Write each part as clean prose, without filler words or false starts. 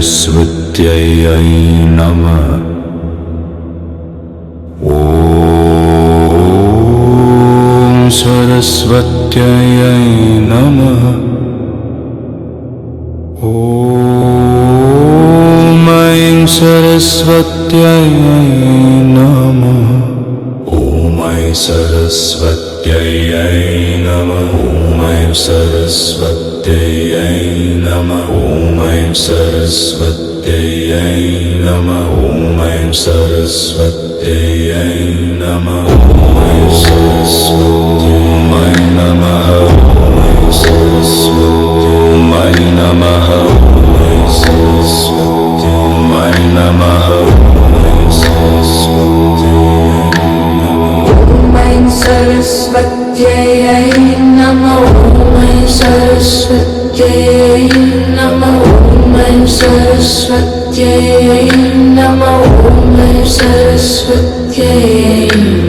सरस्वत्यै नमः। ॐ सरस्वत्यै नमः। ॐ ऐं सरस्वत्यै नमः। ॐ ऐं सरस्वत्यै नमः। ॐ ऐं सरस्वत्यै नमः। ॐ ऐं सरस्वत्यै नमः। ॐ ऐं सरस्वत्यै नमः। ॐ ऐं सरस्वत्यै नमः। ॐ ऐं सरस्वत्यै नमः। ॐ ऐं सरस्वत्यै नमः। ॐ ऐं सरस्वत्यै नमः। ॐ ऐं सरस्वत्यै नमः। ॐ ऐं सरस्वत्यै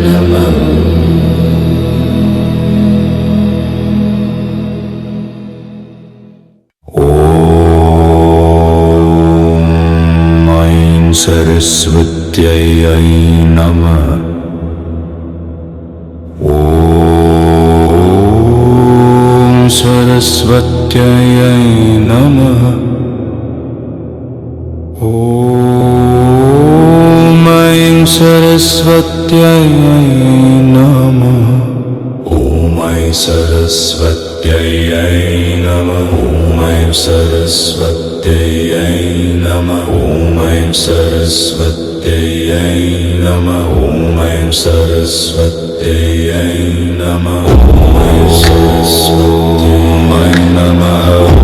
नमः। ॐ ऐं सरस्वत्यै नमः। सरस्वत्यै नमः। ॐ सरस्वत्यै नमः। ॐ ऐं सरस्वत्यै नमः। ॐ ऐं सरस्वत्यै नमः। ॐ ऐं सरस्वत्यै नमः।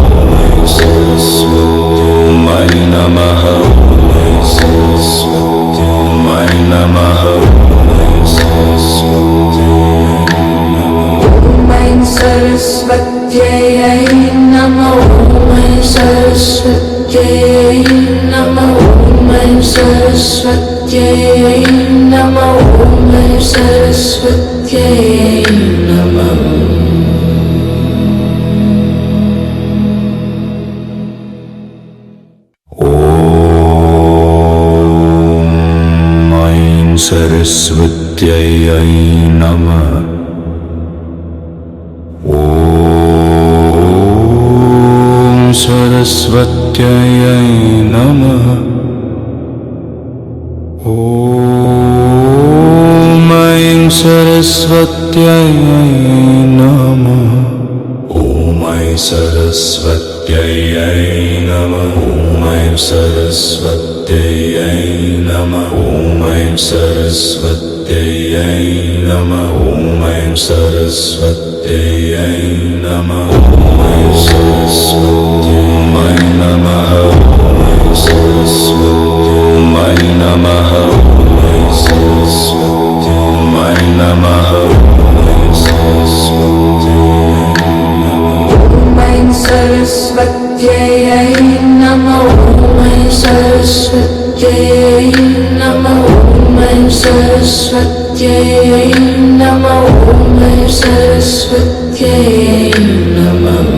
ॐ ऐं सरस्वत्यै नमः। ॐ ऐं सरस्वत्यै नमः। ॐ ऐं सरस्वत्यै नमः। ॐ ऐं सरस्वत्यै नमः। ॐ ऐं सरस्वत्यै नमः। ॐ ऐं सरस्वत्यै नमः। ॐ ऐं सरस्वत्यै नमः। ॐ ऐं सरस्वत्यै नमः। ॐ ऐं सरस्वत्यै नमः। सरस्वत्यै नमः। ॐ सरस्वत्यै नमः। ॐ ऐं सरस्वत्यै नमः। ॐ ऐं सरस्वत्यै नमः। ॐ ऐं सरस्वत्यै नमः। ॐ ऐं सरस्वत्यै नमः। ॐ ऐं सरस्वत्यै नमः। ॐ ऐं सरस्वत्यै नमः। ॐ ऐं सरस्वत्यै नमः। ॐ ऐं सरस्वत्यै नमः। ॐ ऐं सरस्वत्यै नमः। ॐ ऐं सरस्वत्यै नमः। ॐ ऐं सरस्वत्यै नमः। ॐ ऐं सरस्वत्यै नमः।